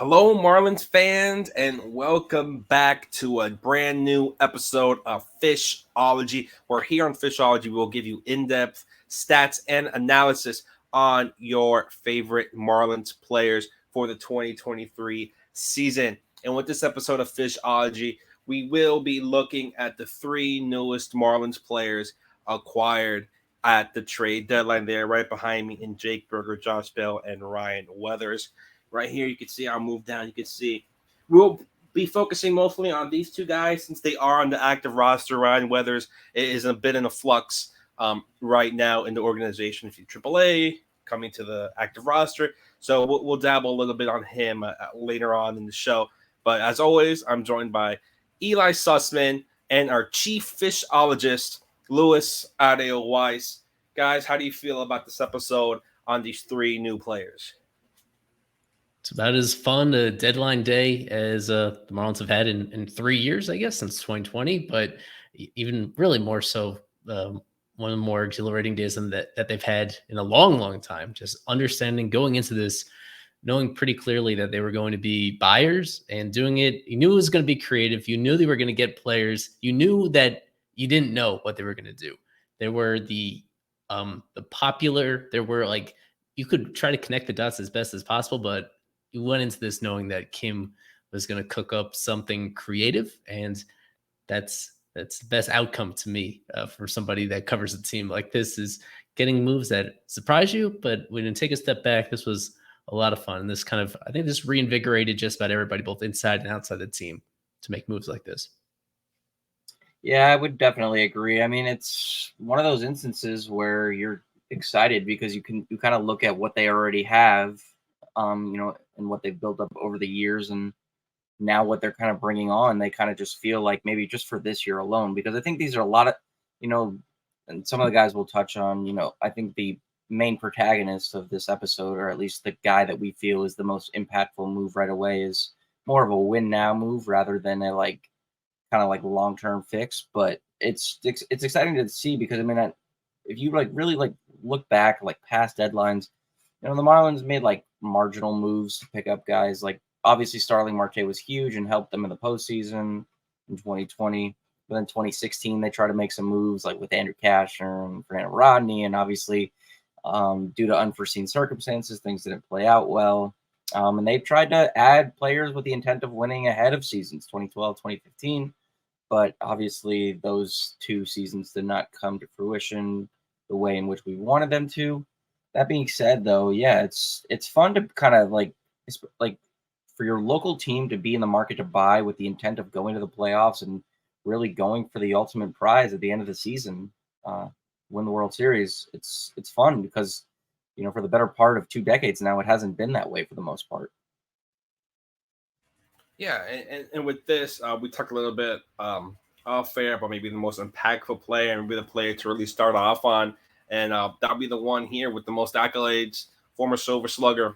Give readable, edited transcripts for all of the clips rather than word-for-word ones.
Hello, Marlins fans, and welcome back to a brand new episode of Fishology. Where here on Fishology, we will give you in-depth stats and analysis on your favorite Marlins players for the 2023 season. And with this episode of Fishology, we will be looking at the three newest Marlins players acquired at the trade deadline. There, right behind me, in Jake Berger, Josh Bell, and Ryan Weathers. Right here, you can see I'll move down. You can see we'll be focusing mostly on these two guys since they are on the active roster. Ryan Weathers is a bit in a flux right now in the organization. If you AAA coming to the active roster, so we'll dabble a little bit on him later on in the show. But as always, I'm joined by Ely Sussman and our chief fishologist, Louis Addeo-Weiss. Guys, how do you feel about this episode on these three new players? It's about as fun a deadline day as the Marlins have had in 3 years, I guess, since 2020. But even really more so, one of the more exhilarating days than that they've had in a long, long time. Just understanding going into this, knowing pretty clearly that they were going to be buyers and doing it. You knew it was going to be creative. You knew they were going to get players. You knew that you didn't know what they were going to do. There were the popular. There were like you could try to connect the dots as best as possible, but you went into this knowing that Kim was going to cook up something creative, and that's the best outcome to me for somebody that covers a team like this is getting moves that surprise you. But when you take a step back, this was a lot of fun. And this kind of, I think this reinvigorated just about everybody, both inside and outside the team, to make moves like this. Yeah, I would definitely agree. I mean, it's one of those instances where you're excited because you kind of look at what they already have, and what they've built up over the years, and now what they're kind of bringing on. They kind of just feel like maybe just for this year alone, because I think these are a lot of, and some of the guys will touch on. I think the main protagonist of this episode, or at least the guy that we feel is the most impactful move right away, is more of a win now move rather than a kind of like long-term fix. But it's exciting to see because I mean, if you really look back like past deadlines, the Marlins made like marginal moves to pick up guys. Like obviously Starling Marte was huge and helped them in the postseason in 2020. But then 2016 they tried to make some moves like with Andrew Cashner and Fernando Rodney, and obviously due to unforeseen circumstances things didn't play out well. And they've tried to add players with the intent of winning ahead of seasons 2012, 2015. But obviously those two seasons did not come to fruition the way in which we wanted them to. That being said, though, yeah, it's fun to kind of like for your local team to be in the market to buy with the intent of going to the playoffs and really going for the ultimate prize at the end of the season, win the World Series. It's fun because for the better part of 2 decades now, it hasn't been that way for the most part. Yeah, and with this, we talked a little bit off air about maybe the most impactful player and maybe the player to really start off on. And that'll be the one here with the most accolades, former Silver Slugger,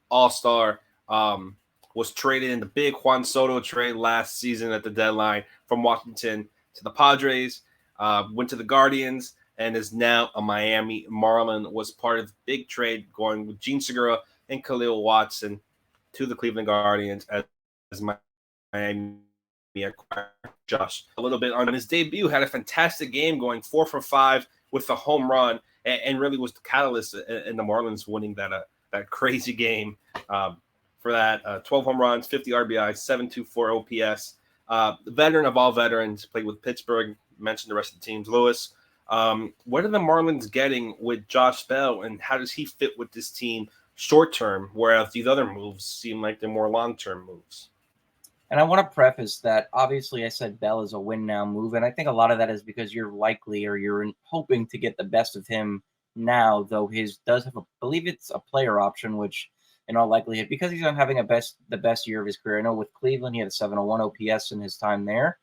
All-Star, was traded in the big Juan Soto trade last season at the deadline from Washington to the Padres, went to the Guardians, and is now a Miami Marlin, was part of the big trade going with Gene Segura and Khalil Watson to the Cleveland Guardians as Miami acquired Josh. A little bit on his debut, had a fantastic game going 4 for 5 with a home run, and really was the catalyst in the Marlins winning that crazy game for that 12 home runs, 50 RBI, 724 OPS. The veteran of all veterans, played with Pittsburgh, mentioned the rest of the teams. Lewis, what are the Marlins getting with Josh Bell, and how does he fit with this team short term, whereas these other moves seem like they're more long-term moves? And I want to preface that obviously I said Bell is a win now move, and I think a lot of that is because you're likely or you're hoping to get the best of him now, though his does have believe it's a player option, which in all likelihood, because he's not having the best year of his career. I know with Cleveland he had a 701 OPS in his time there.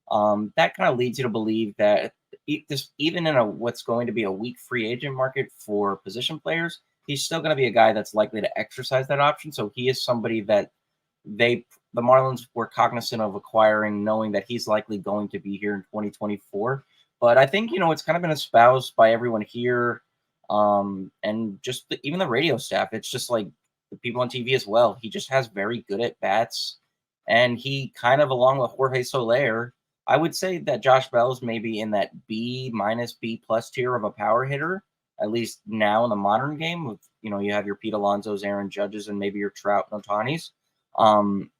That kind of leads you to believe that even in what's going to be a weak free agent market for position players, he's still going to be a guy that's likely to exercise that option. So he is somebody that the Marlins were cognizant of acquiring, knowing that he's likely going to be here in 2024. But I think, it's kind of been espoused by everyone here, and just even the radio staff. It's just like the people on TV as well. He just has very good at bats, and he kind of, along with Jorge Soler, I would say that Josh Bell is maybe in that B minus B plus tier of a power hitter, at least now in the modern game. With you have your Pete Alonso's, Aaron Judges, and maybe your Trout and Ohtani's.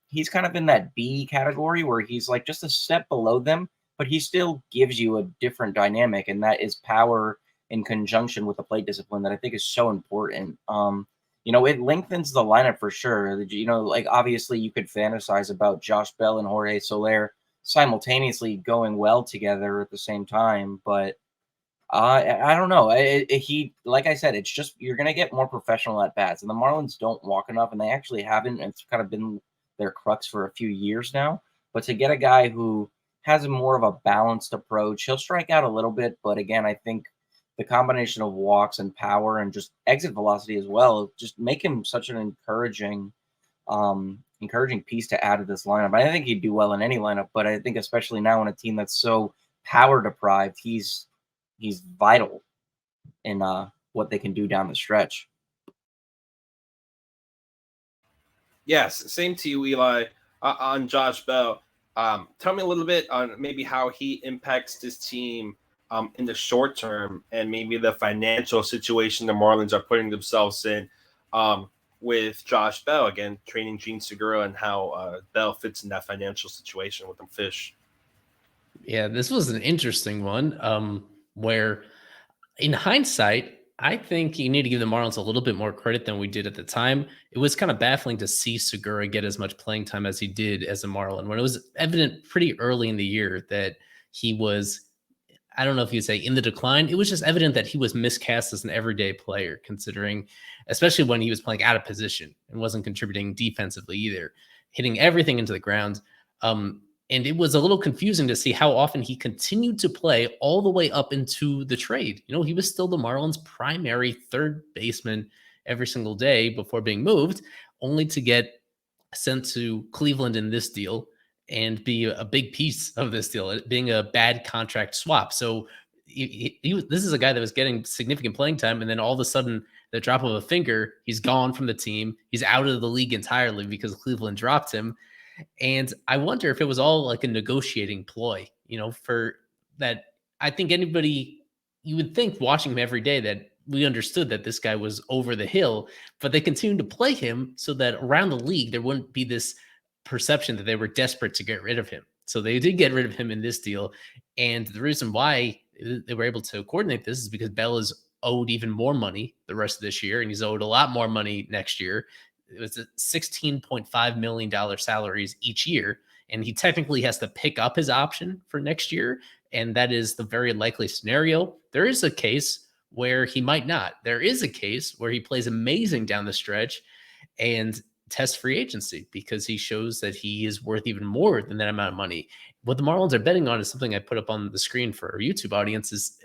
He's kind of in that B category where he's like just a step below them, but he still gives you a different dynamic, and that is power in conjunction with the plate discipline that I think is so important. It lengthens the lineup for sure. Like obviously you could fantasize about Josh Bell and Jorge Soler simultaneously going well together at the same time, but I don't know. He, like I said, it's just you're gonna get more professional at bats, and the Marlins don't walk enough, and they actually haven't. And it's kind of been their crux for a few years now. But to get a guy who has more of a balanced approach, he'll strike out a little bit, but again, I think the combination of walks and power and just exit velocity as well just make him such an encouraging piece to add to this lineup. I think he'd do well in any lineup, but I think especially now in a team that's so power deprived, he's vital in what they can do down the stretch. Yes, same to you, Eli. On Josh Bell, tell me a little bit on maybe how he impacts this team in the short term, and maybe the financial situation the Marlins are putting themselves in with Josh Bell, again, training Gene Segura, and how Bell fits in that financial situation with them Fish. Yeah, this was an interesting one where, in hindsight, I think you need to give the Marlins a little bit more credit than we did at the time. It was kind of baffling to see Segura get as much playing time as he did as a Marlin, when it was evident pretty early in the year that he was, I don't know if you'd say in the decline. It was just evident that he was miscast as an everyday player, considering, especially when he was playing out of position and wasn't contributing defensively either, hitting everything into the ground. And it was a little confusing to see how often he continued to play all the way up into the trade. He was still the Marlins' primary third baseman every single day before being moved, only to get sent to Cleveland in this deal and be a big piece of this deal, being a bad contract swap. So this is a guy that was getting significant playing time, and then all of a sudden, the drop of a finger, he's gone from the team. He's out of the league entirely because Cleveland dropped him. And I wonder if it was all like a negotiating ploy, for that. I think you would think watching him every day that we understood that this guy was over the hill, but they continued to play him so that around the league, there wouldn't be this perception that they were desperate to get rid of him. So they did get rid of him in this deal. And the reason why they were able to coordinate this is because Bell is owed even more money the rest of this year, and he's owed a lot more money next year. It was $16.5 million salaries each year, and he technically has to pick up his option for next year, and that is the very likely scenario. There is a case where he might not. There is a case where he plays amazing down the stretch and tests free agency because he shows that he is worth even more than that amount of money. What the Marlins are betting on is something I put up on the screen for our YouTube audience. Is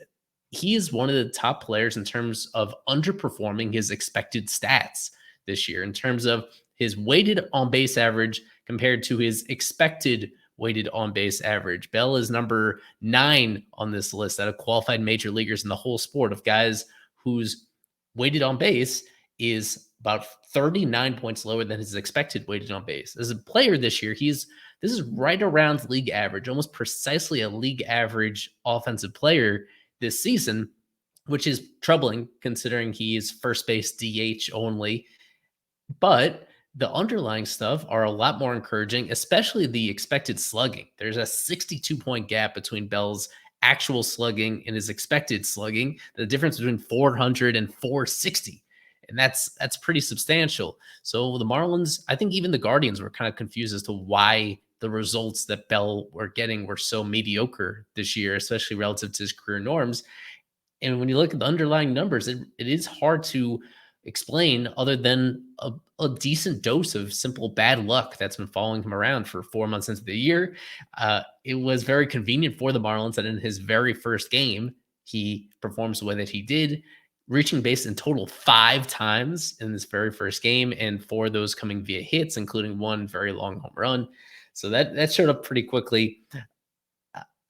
he is one of the top players in terms of underperforming his expected stats this year, in terms of his weighted on base average compared to his expected weighted on base average. Bell is number 9 on this list out of qualified major leaguers in the whole sport, of guys whose weighted on base is about 39 points lower than his expected weighted on base. As a player this year, this is right around league average, almost precisely a league average offensive player this season, which is troubling considering he is first base DH only. But the underlying stuff are a lot more encouraging, especially the expected slugging. There's a 62-point gap between Bell's actual slugging and his expected slugging, the difference between 400 and 460. And that's pretty substantial. So the Marlins, I think even the Guardians were kind of confused as to why the results that Bell were getting were so mediocre this year, especially relative to his career norms. And when you look at the underlying numbers, it is hard to explain other than a decent dose of simple bad luck that's been following him around for 4 months into the year. It was very convenient for the Marlins that in his very first game, he performs the way that he did, reaching base in total 5 times in this very first game, and 4 of those coming via hits, including one very long home run. So that showed up pretty quickly.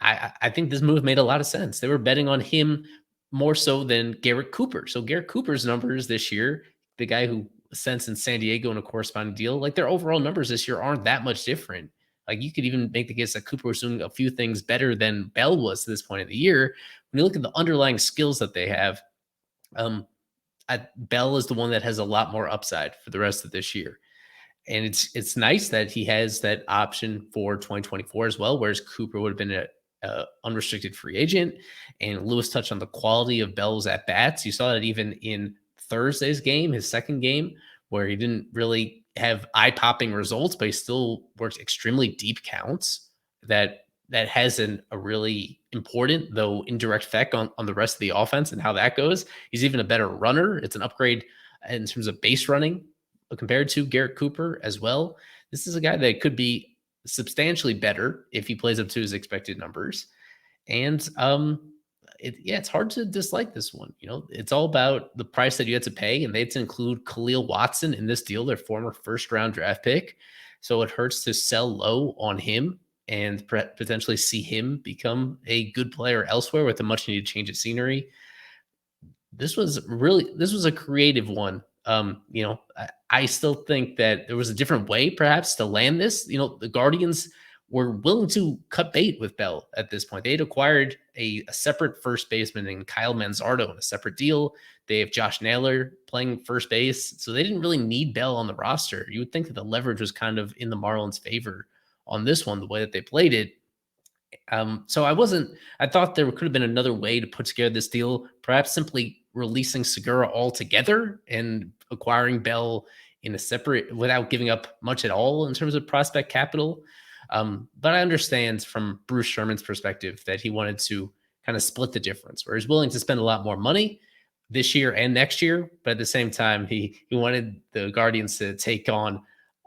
I think this move made a lot of sense. They were betting on him more so than Garrett Cooper. So Garrett Cooper's numbers this year, the guy who sense in San Diego in a corresponding deal, like their overall numbers this year aren't that much different. Like you could even make the case that Cooper was doing a few things better than Bell was to this point of the year. When you look at the underlying skills that they have, Bell is the one that has a lot more upside for the rest of this year. And it's nice that he has that option for 2024 as well, whereas Cooper would have been a unrestricted free agent. And Lewis touched on the quality of Bell's at bats. You saw that even in Thursday's game, his second game, where he didn't really have eye popping results, but he still worked extremely deep counts. That has a really important, though indirect effect on the rest of the offense and how that goes. He's even a better runner. It's an upgrade in terms of base running compared to Garrett Cooper as well. This is a guy that could be substantially better if he plays up to his expected numbers. And it's hard to dislike this one. It's all about the price that you had to pay, and they had to include Khalil Watson in this deal, their former first-round draft pick. So it hurts to sell low on him and potentially see him become a good player elsewhere with a much-needed change of scenery. This was a creative one. I still think that there was a different way perhaps to land this. The Guardians were willing to cut bait with Bell at this point. They had acquired a separate first baseman in Kyle Manzardo in a separate deal. They have Josh Naylor playing first base. So they didn't really need Bell on the roster. You would think that the leverage was kind of in the Marlins' favor on this one, the way that they played it. So I thought there could have been another way to put together this deal, perhaps simply releasing Segura altogether and acquiring Bell in a separate without giving up much at all in terms of prospect capital. But I understand from Bruce Sherman's perspective that he wanted to kind of split the difference, where he's willing to spend a lot more money this year and next year. But at the same time, he wanted the Guardians to take on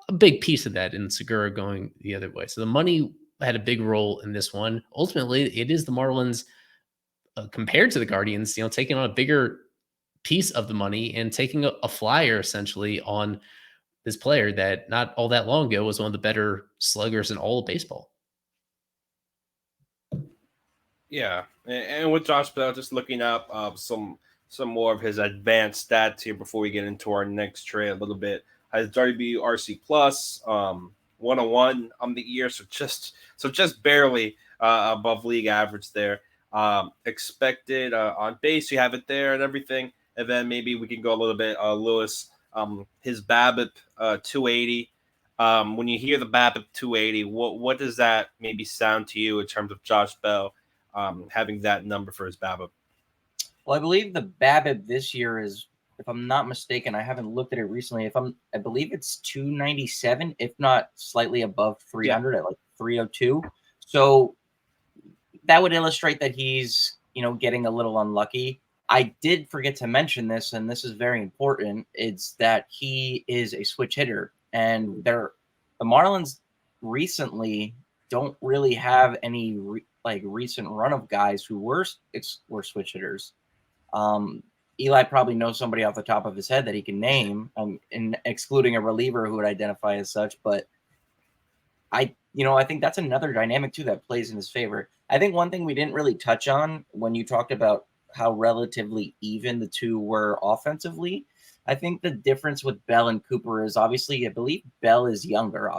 a big piece of that in Segura going the other way. So the money had a big role in this one. Ultimately, it is the Marlins compared to the Guardians, taking on a bigger piece of the money and taking a flyer essentially on this player that not all that long ago was one of the better sluggers in all of baseball. Yeah, and with Josh Bell, just looking up some more of his advanced stats here before we get into our next trade a little bit. Has WRC plus 101 on the year, so just barely above league average there. Expected on base, you have it there and everything, and then maybe we can go a little bit. Lewis, his BABIP 280. When you hear the BABIP 280, what does that maybe sound to you in terms of Josh Bell having that number for his BABIP? Well, I believe the BABIP this year is, if I'm not mistaken, I haven't looked at it recently. I believe it's 297, if not slightly above 300 at like 302. So that would illustrate that he's, getting a little unlucky. I did forget to mention this, and this is very important. It's that he is a switch hitter, and the Marlins recently don't really have any recent run of guys who were switch hitters. Eli probably knows somebody off the top of his head that he can name, in excluding a reliever who would identify as such. But I think that's another dynamic too that plays in his favor. I think one thing we didn't really touch on when you talked about how relatively even the two were offensively, I think the difference with Bell and Cooper is obviously, I believe Bell is younger,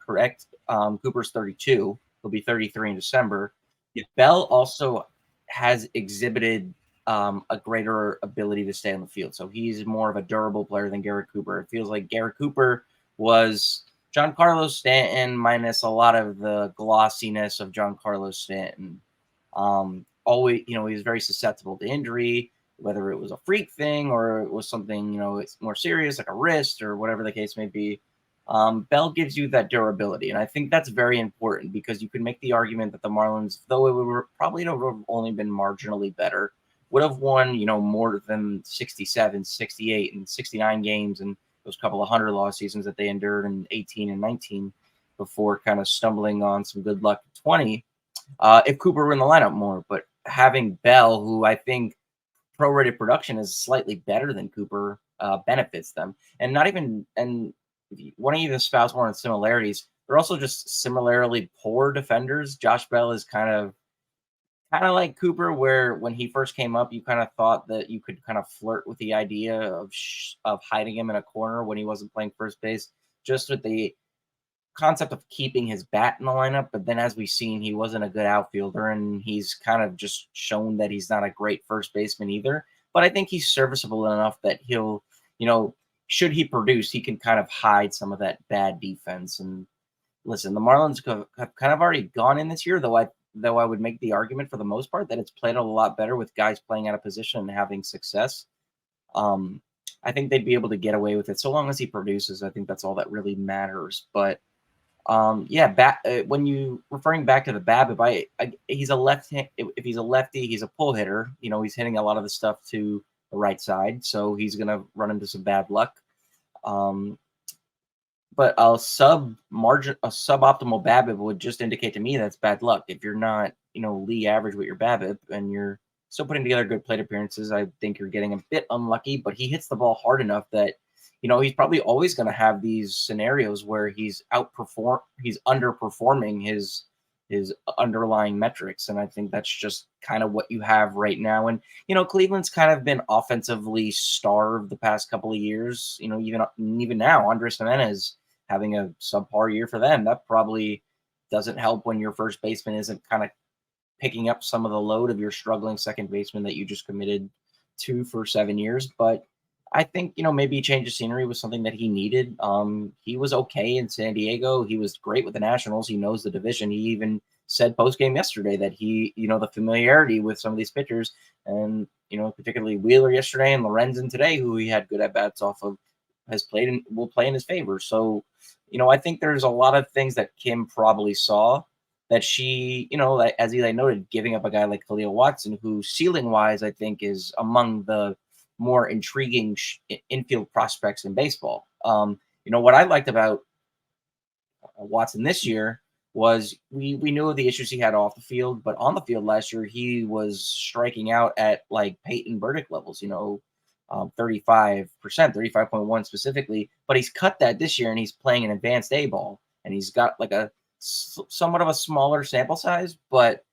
correct? Cooper's 32. He'll be 33 in December. Yeah. Bell also has exhibited a greater ability to stay on the field. So he's more of a durable player than Garrett Cooper. It feels like Garrett Cooper was Giancarlo Stanton minus a lot of the glossiness of Giancarlo Stanton. Always, he was very susceptible to injury, whether it was a freak thing or it was something, it's more serious, like a wrist or whatever the case may be. Bell gives you that durability, and I think that's very important because you could make the argument that the Marlins, though it would probably have only been marginally better, would have won, more than 67, 68, and 69 games and those couple of 100-loss seasons that they endured in 18 and 19 before kind of stumbling on some good luck in 20. If Cooper were in the lineup more, but having Bell, who I think prorated production is slightly better than Cooper, benefits them. And if you want to even espouse more on similarities, they're also just similarly poor defenders. Josh Bell is kind of kind of like Cooper, where when he first came up, you kind of thought that you could kind of flirt with the idea of hiding him in a corner when he wasn't playing first base, just with the concept of keeping his bat in the lineup. But then, as we've seen, he wasn't a good outfielder, and he's kind of just shown that he's not a great first baseman either. But I think he's serviceable enough that he'll, should he produce, he can kind of hide some of that bad defense. And listen, the Marlins have kind of already gone in this year, though I would make the argument for the most part that it's played a lot better with guys playing out of position and having success. I think they'd be able to get away with it so long as he produces. I think that's all that really matters. But when you referring back to the BABIP, he's a if he's a lefty, he's a pull hitter. He's hitting a lot of the stuff to the right side, so he's gonna run into some bad luck. But a suboptimal BABIP would just indicate to me that's bad luck. If you're not, league average with your BABIP and you're still putting together good plate appearances, I think you're getting a bit unlucky. But he hits the ball hard enough that he's probably always going to have these scenarios where he's underperforming his underlying metrics. And I think that's just kind of what you have right now. And, Cleveland's kind of been offensively starved the past couple of years. Even now, Andres Gimenez having a subpar year for them, that probably doesn't help when your first baseman isn't kind of picking up some of the load of your struggling second baseman that you just committed to for 7 years. But I think, maybe a change of scenery was something that he needed. He was okay in San Diego. He was great with the Nationals. He knows the division. He even said post-game yesterday that the familiarity with some of these pitchers and, particularly Wheeler yesterday and Lorenzen today, who he had good at-bats off of, has played and will play in his favor. So, I think there's a lot of things that Kim probably saw that she, as Eli noted, giving up a guy like Khalil Watson, who ceiling-wise, I think is among the more intriguing infield prospects in baseball. What I liked about Watson this year was we knew of the issues he had off the field, but on the field last year, he was striking out at like Peyton Burdick levels, 35%, 35.1 specifically, but he's cut that this year and he's playing an advanced A ball and he's got like a somewhat of a smaller sample size, but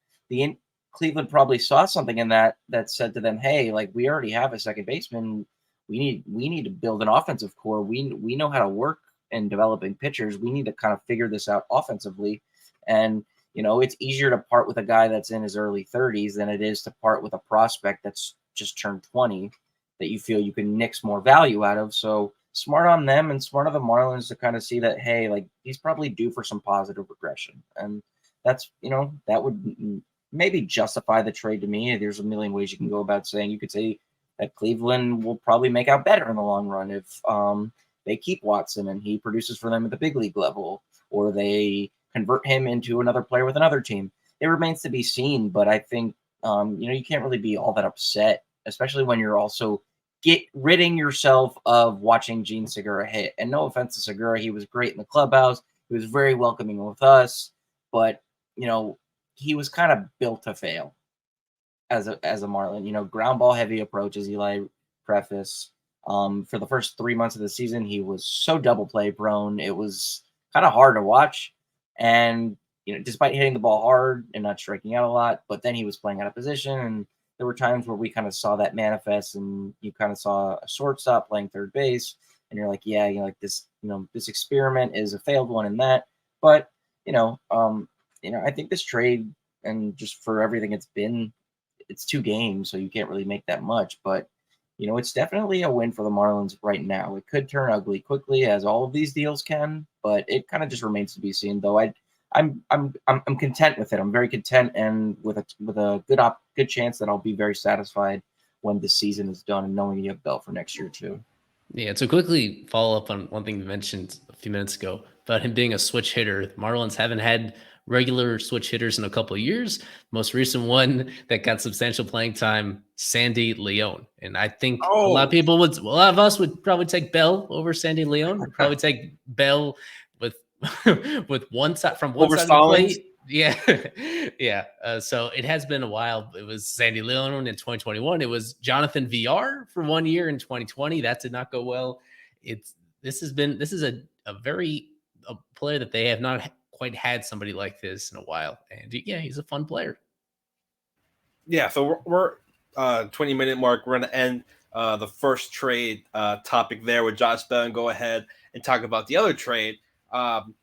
Cleveland probably saw something in that said to them, hey, like we already have a second baseman. We need to build an offensive core. We know how to work in developing pitchers. We need to kind of figure this out offensively. And, it's easier to part with a guy that's in his early 30s than it is to part with a prospect that's just turned 20 that you feel you can nix more value out of. So smart on them and smart on the Marlins to kind of see that, hey, like he's probably due for some positive regression. And that's, that would maybe justify the trade to me. There's a million ways you can go about saying. You could say that Cleveland will probably make out better in the long run if they keep Watson and he produces for them at the big league level, or they convert him into another player with another team. It remains to be seen, but I think you can't really be all that upset, especially when you're also ridding yourself of watching Gene Segura hit. And no offense to Segura, he was great in the clubhouse. He was very welcoming with us, but he was kind of built to fail as a Marlin. Ground ball heavy approach, as Eli preface. For the first 3 months of the season, he was so double play prone. It was kind of hard to watch. And, despite hitting the ball hard and not striking out a lot, but then he was playing out of position. And there were times where we kind of saw that manifest and you kind of saw a shortstop playing third base. And you're like, yeah, this experiment is a failed one in that. But, I think this trade, and just for everything it's 2 games, so you can't really make that much. But, it's definitely a win for the Marlins right now. It could turn ugly quickly, as all of these deals can, but it kind of just remains to be seen. Though I'm content with it. I'm very content, and with a good chance that I'll be very satisfied when the season is done and knowing you have Bell for next year too. Yeah, to quickly follow up on one thing you mentioned a few minutes ago about him being a switch hitter. The Marlins haven't had regular switch hitters in a couple of years. Most recent one that got substantial playing time, Sandy Leon. And I think a lot of us would probably take Bell over Sandy Leon. We'd probably take Bell with one side from one over side Stallings. of the plate. Yeah. Yeah. So it has been a while. It was Sandy Leon in 2021. It was Jonathan VR for 1 year in 2020. That did not go well. This is a player that they have not quite had somebody like this in a while. And yeah, he's a fun player. Yeah, so we're 20-minute mark. We're gonna end the first trade topic there with Josh Bell and go ahead and talk about the other trade. Um,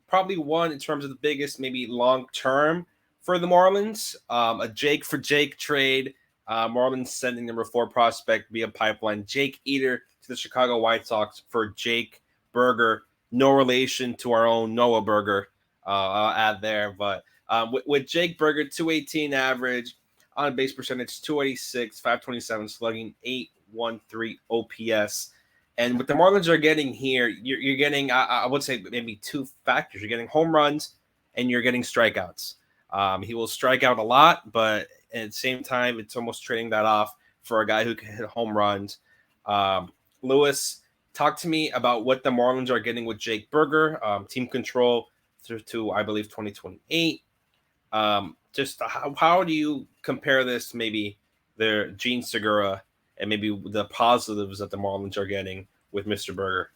Probably one in terms of the biggest, maybe long term for the Marlins. A Jake for Jake trade. Marlins sending number 4 prospect via pipeline Jake Eater to the Chicago White Sox for Jake Berger. No relation to our own Noah Berger. I'll add there, but with Jake Berger, 218 average, on base percentage 286, 527 slugging, 813 OPS. And what the Marlins are getting here, you're getting, I would say, maybe 2 factors. You're getting home runs and you're getting strikeouts. He will strike out a lot, but at the same time, it's almost trading that off for a guy who can hit home runs. Lewis, talk to me about what the Marlins are getting with Jake Berger, team control to I believe, 2028. Just how do you compare this to maybe their Gene Segura and maybe the positives that the Marlins are getting with Mr. Berger?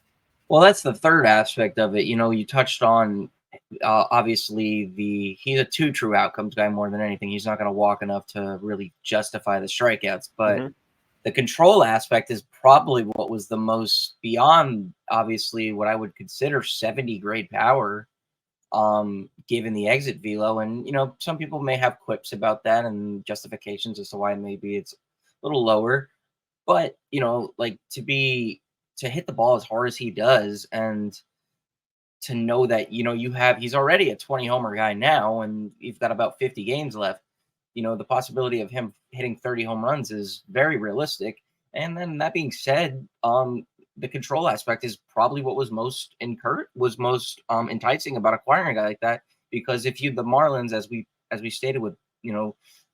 Well, that's the third aspect of it. You touched on obviously he's a 2 true outcomes guy more than anything. He's not going to walk enough to really justify the strikeouts, but the control aspect is probably what was the most beyond obviously what I would consider 70 grade power, given the exit velo. And some people may have quips about that and justifications as to why maybe it's a little lower, but like to hit the ball as hard as he does, and to know that he's already a 20 homer guy now, and you've got about 50 games left. The possibility of him hitting 30 home runs is very realistic. And then that being said, the control aspect is probably what was most enticing about acquiring a guy like that, because if the Marlins, as we stated with the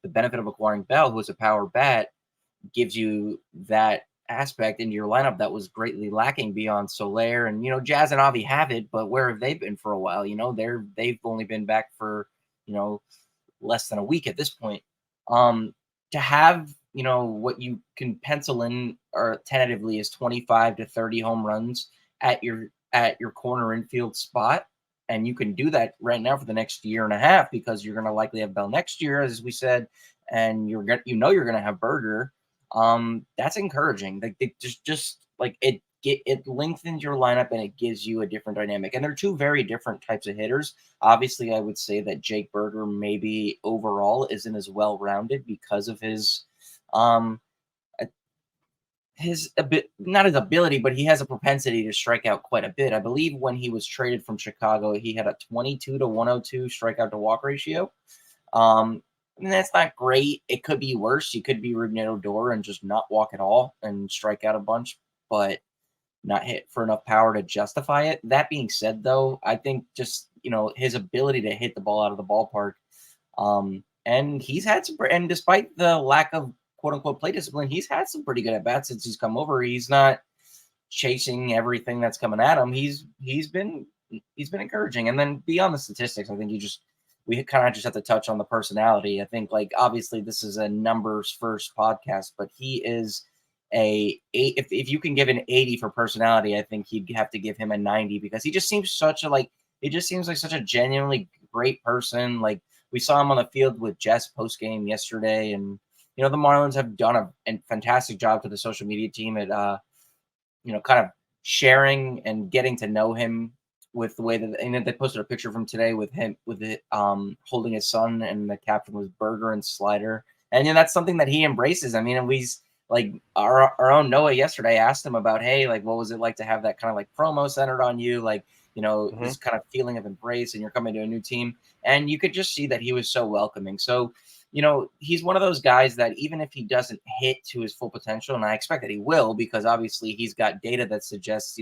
benefit of acquiring Bell, who is a power bat, gives you that aspect into your lineup that was greatly lacking beyond Soler. And Jazz and Avi have it, but where have they been for a while? They've only been back for less than a week at this point. To have what you can pencil in or tentatively is 25 to 30 home runs at your corner infield spot, and you can do that right now for the next year and a half, because you're going to likely have Bell next year, as we said, and you're going to have Berger. That's encouraging. Like it just like it lengthens your lineup and it gives you a different dynamic. And they're 2 very different types of hitters. Obviously, I would say that Jake Berger maybe overall isn't as well rounded because of his not his ability, but he has a propensity to strike out quite a bit. I believe when he was traded from Chicago, he had a 22 to 102 strikeout to walk ratio. And that's not great. It could be worse. You could be Rougned Odor and just not walk at all and strike out a bunch, but not hit for enough power to justify it. That being said, though, I think just his ability to hit the ball out of the ballpark, and he's had some. And despite the lack of quote unquote play discipline, he's had some pretty good at bats since he's come over. He's not chasing everything that's coming at him. He's been encouraging. And then beyond the statistics, I think we kind of just have to touch on the personality. I think, like, obviously this is a numbers first podcast, but he is if you can give an 80 for personality, I think you'd have to give him a 90, because he just seems like such a genuinely great person. Like, we saw him on the field with Jess post game yesterday, and the Marlins have done a fantastic job to the social media team at kind of sharing and getting to know him, with the way that they posted a picture of him today with him holding his son, and the caption was Burger and Slider. And that's something that he embraces. I mean, and we like our own Noah yesterday asked him about, hey, like, what was it like to have that kind of like promo centered on you, like this kind of feeling of embrace, and you're coming to a new team, and you could just see that he was so welcoming. So he's one of those guys that even if he doesn't hit to his full potential, and I expect that he will, because obviously he's got data that suggests,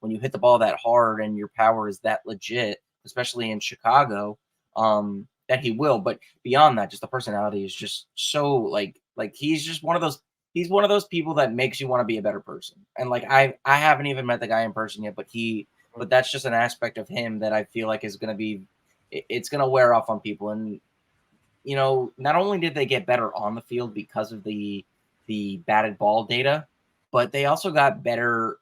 when you hit the ball that hard and your power is that legit, especially in Chicago, that he will. But beyond that, just the personality is just so like he's just one of those people that makes you want to be a better person. And like, I haven't even met the guy in person yet, but that's just an aspect of him that I feel like is going to it's going to wear off on people. And not only did they get better on the field because of the batted ball data, but they also got better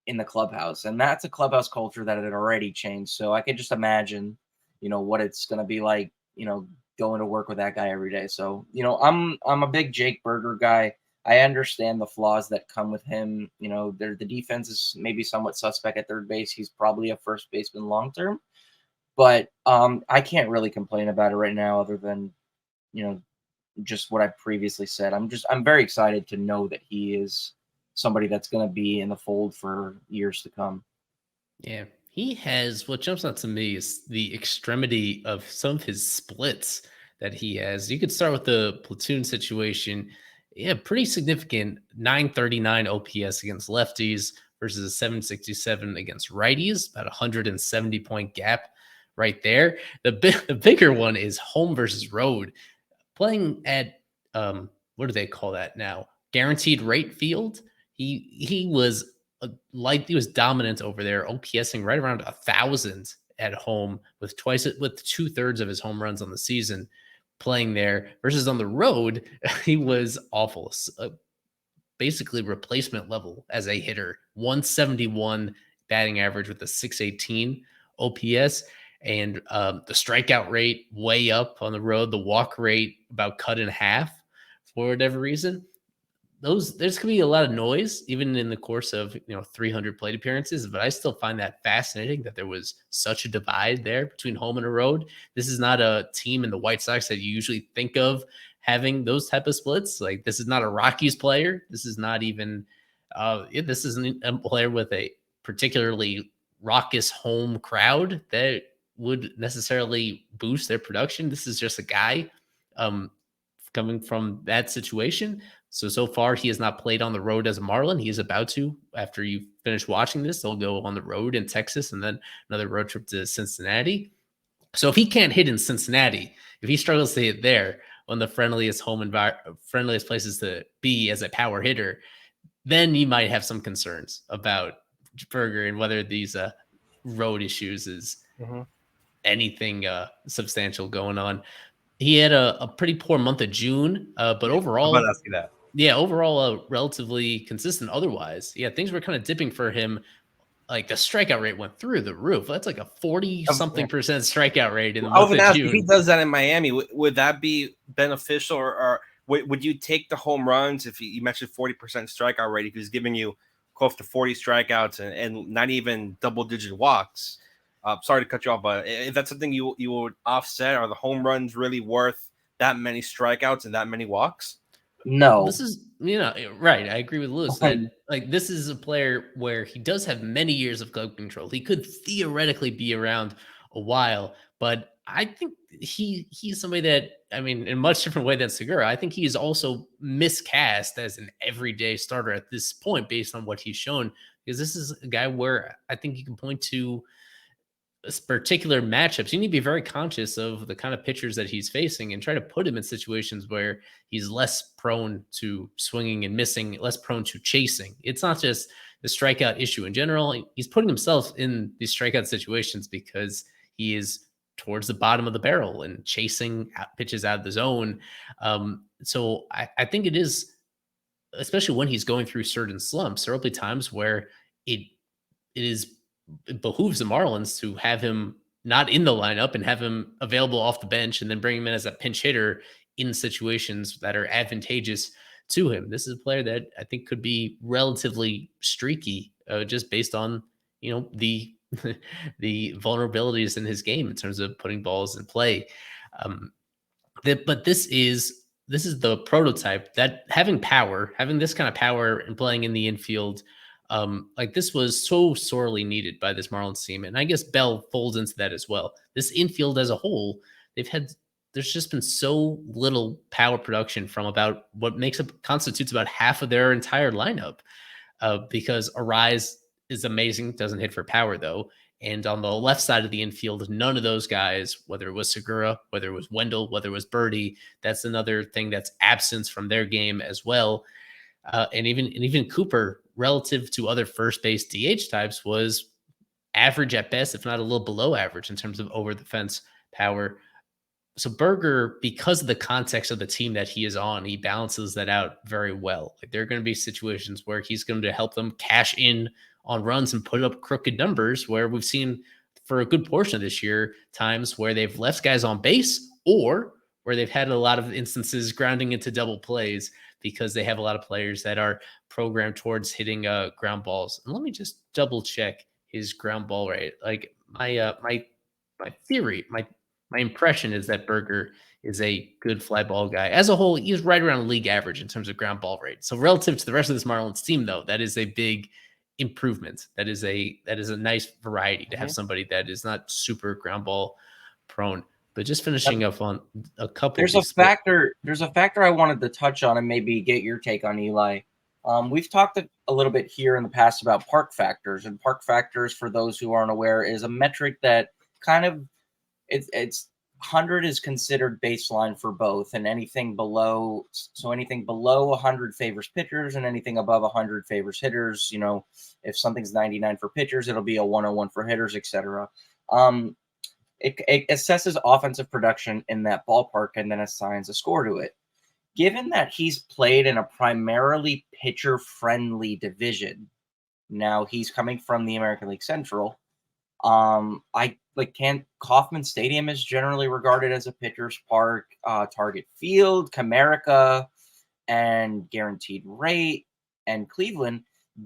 in the clubhouse. And that's a clubhouse culture that had already changed. So I could just imagine, what it's going to be like, going to work with that guy every day. So, I'm a big Jake Berger guy. I understand the flaws that come with him. The defense is maybe somewhat suspect at third base. He's probably a first baseman long term, but I can't really complain about it right now, other than just what I previously said. I'm very excited to know that he is somebody that's going to be in the fold for years to come. Yeah, he has, what jumps out to me is the extremity of some of his splits that he has. You could start with the platoon situation. Yeah, pretty significant 939 OPS against lefties versus a 767 against righties, about 170 point gap right there. The bigger one is home versus road. Playing at what do they call that now? Guaranteed rate field. He was he was dominant over there, OPSing right around 1,000 at home with 2/3 of his home runs on the season playing there versus on the road. He was awful. Basically replacement level as a hitter, 171 batting average with a 618 OPS. And the strikeout rate way up on the road, the walk rate about cut in half for whatever reason. There's going to be a lot of noise even in the course of 300 plate appearances, but I still find that fascinating that there was such a divide there between home and a road. This is not a team in the White Sox that you usually think of having those type of splits. Like, this is not a Rockies player. This is not even this isn't a player with a particularly raucous home crowd that would necessarily boost their production. This is just a guy coming from that situation. So far, he has not played on the road as a Marlin. He is about to. After you finish watching this, they'll go on the road in Texas and then another road trip to Cincinnati. So if he can't hit in Cincinnati, if he struggles to hit there, one of the friendliest friendliest places to be as a power hitter, then you might have some concerns about Berger and whether these road issues is anything substantial going on. He had a pretty poor month of June, but overall, I'm about to ask you that. Yeah, overall, relatively consistent. Otherwise, yeah, things were kind of dipping for him. Like, the strikeout rate went through the roof. That's like a 40-something percent strikeout rate in the month of June. If he does that in Miami, would that be beneficial, or would you take the home runs if you mentioned 40% strikeout rate? If he's giving you close to 40 strikeouts and not even double-digit walks. Sorry to cut you off, but if that's something you would offset, are the home runs really worth that many strikeouts and that many walks? No. This is, right. I agree with Lewis that this is a player where he does have many years of club control. He could theoretically be around a while, but I think he's somebody that, in a much different way than Segura, I think he is also miscast as an everyday starter at this point based on what he's shown, because this is a guy where I think you can point to particular matchups. You need to be very conscious of the kind of pitchers that he's facing and try to put him in situations where he's less prone to swinging and missing, less prone to chasing. It's not just the strikeout issue in general. He's putting himself in these strikeout situations because he is towards the bottom of the barrel and chasing pitches out of the zone. So I think it is, especially when he's going through certain slumps, there will be times where it behooves the Marlins to have him not in the lineup and have him available off the bench and then bring him in as a pinch hitter in situations that are advantageous to him. This is a player that I think could be relatively streaky, just based on, the the vulnerabilities in his game in terms of putting balls in play. But this is the prototype that having this kind of power and playing in the infield, this was so sorely needed by this Marlins team. And I guess Bell folds into that as well. This infield as a whole, there's just been so little power production from about what constitutes about half of their entire lineup, because Arise is amazing, doesn't hit for power though. And on the left side of the infield, none of those guys, whether it was Segura, whether it was Wendell, whether it was Birdie, that's another thing that's absence from their game as well. And even Cooper, relative to other first base DH types, was average at best, if not a little below average in terms of over the fence power. So Berger, because of the context of the team that he is on, he balances that out very well. Like, there are going to be situations where he's going to help them cash in on runs and put up crooked numbers, where we've seen for a good portion of this year times where they've left guys on base or where they've had a lot of instances grounding into double plays because they have a lot of players that are programmed towards hitting ground balls. And let me just double check his ground ball rate. Like my theory, my impression is that Berger is a good fly ball guy. As a whole, he's right around league average in terms of ground ball rate. So relative to the rest of this Marlins team, though, that is a big improvement. That is a nice variety to have somebody that is not super ground ball prone. But just finishing up on a couple. There's a factor I wanted to touch on and maybe get your take on, Eli. We've talked a little bit here in the past about park factors, and park factors, for those who aren't aware, is a metric that kind of it's 100 is considered baseline for both, and anything below 100 favors pitchers, and anything above 100 favors hitters. You know, if something's 99 for pitchers, it'll be a 101 for hitters, etc. It assesses offensive production in that ballpark and then assigns a score to it. Given that he's played in a primarily pitcher-friendly division, now he's coming from the American League Central. Kauffman Stadium is generally regarded as a pitcher's park. Target Field, Comerica, and Guaranteed Rate, and Cleveland.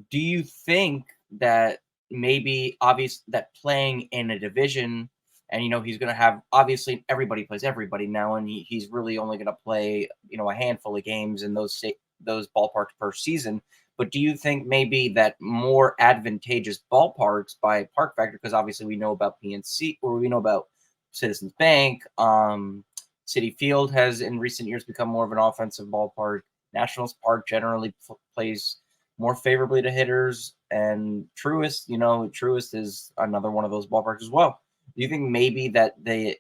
Do you think that maybe that playing in a division, and he's going to have, obviously everybody plays everybody now, and he's really only going to play a handful of games in those ballparks per season. But do you think maybe that more advantageous ballparks by park factor, because obviously we know about PNC, or we know about Citizens Bank, Citi Field has in recent years become more of an offensive ballpark. Nationals Park generally plays more favorably to hitters, and Truist is another one of those ballparks as well. Do you think maybe that the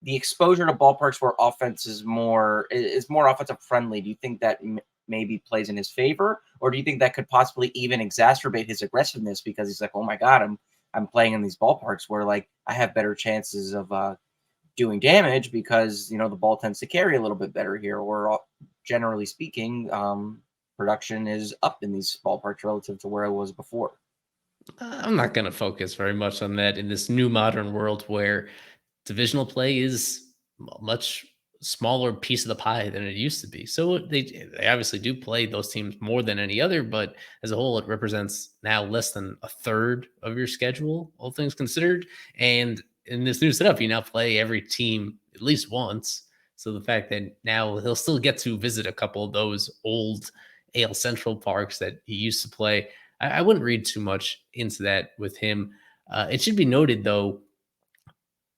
exposure to ballparks where offense is more offensive friendly, do you think that maybe plays in his favor, or do you think that could possibly even exacerbate his aggressiveness because he's like, oh my God, I'm playing in these ballparks where like I have better chances of doing damage because the ball tends to carry a little bit better here, or generally speaking, production is up in these ballparks relative to where it was before? I'm not going to focus very much on that in this new modern world where divisional play is a much smaller piece of the pie than it used to be. So they obviously do play those teams more than any other, but as a whole, it represents now less than a third of your schedule, all things considered. And in this new setup, you now play every team at least once. So the fact that now he'll still get to visit a couple of those old AL Central parks that he used to play, I wouldn't read too much into that with him. It should be noted, though,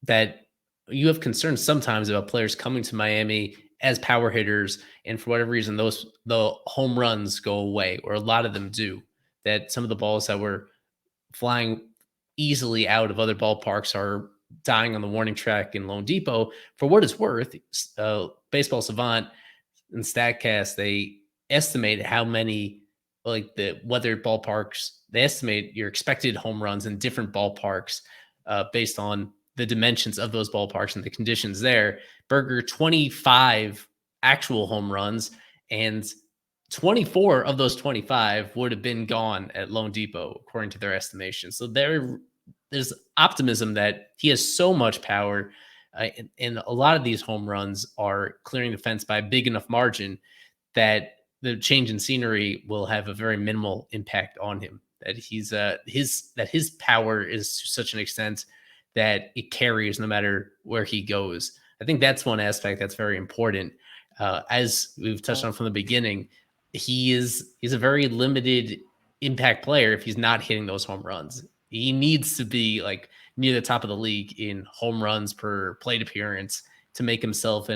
that you have concerns sometimes about players coming to Miami as power hitters, and for whatever reason, the home runs go away, or a lot of them do. That some of the balls that were flying easily out of other ballparks are dying on the warning track in Lone Depot. For what it's worth, Baseball Savant and StatCast, they estimate how many, like the weather ballparks, they estimate your expected home runs in different ballparks based on the dimensions of those ballparks and the conditions there. Berger, 25 actual home runs, and 24 of those 25 would have been gone at Lone Depot, according to their estimation. So there's optimism that he has so much power, and a lot of these home runs are clearing the fence by a big enough margin that the change in scenery will have a very minimal impact on him. That his power is to such an extent that it carries no matter where he goes. I think that's one aspect that's very important. As we've touched on from the beginning, he's a very limited impact player if he's not hitting those home runs. He needs to be like near the top of the league in home runs per plate appearance to make himself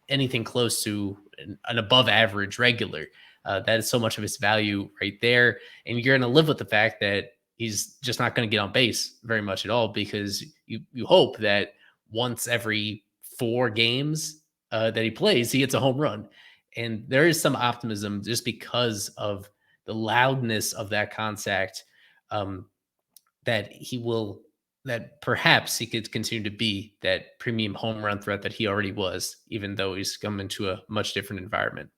anything close to an above average regular. That is so much of his value right there. And you're going to live with the fact that he's just not going to get on base very much at all, because you hope that once every 4 games that he plays, he gets a home run. And there is some optimism just because of the loudness of that contact, that perhaps he could continue to be that premium home run threat that he already was, even though he's come into a much different environment.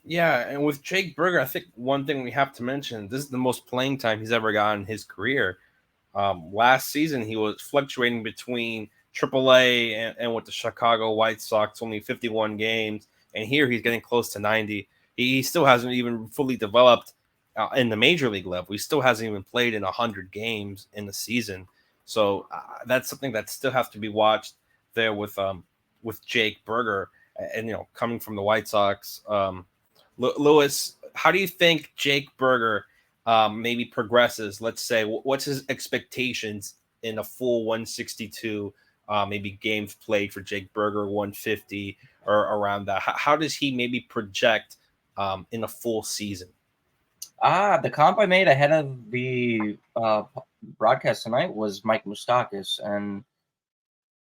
Yeah, and with Jake Berger, I think one thing we have to mention, this is the most playing time he's ever gotten in his career. Last season, he was fluctuating between AAA and with the Chicago White Sox, only 51 games, and here he's getting close to 90. He still hasn't even fully developed in the major league level. He still hasn't even played in 100 games in the season. So that's something that still has to be watched there with Jake Burger, and coming from the White Sox. Lewis, how do you think Jake Burger maybe progresses? Let's say, what's his expectations in a full 162? Maybe games played for Jake Burger, 150 or around that. How does he maybe project in a full season? The comp I made ahead of the broadcast tonight was Mike Moustakas, and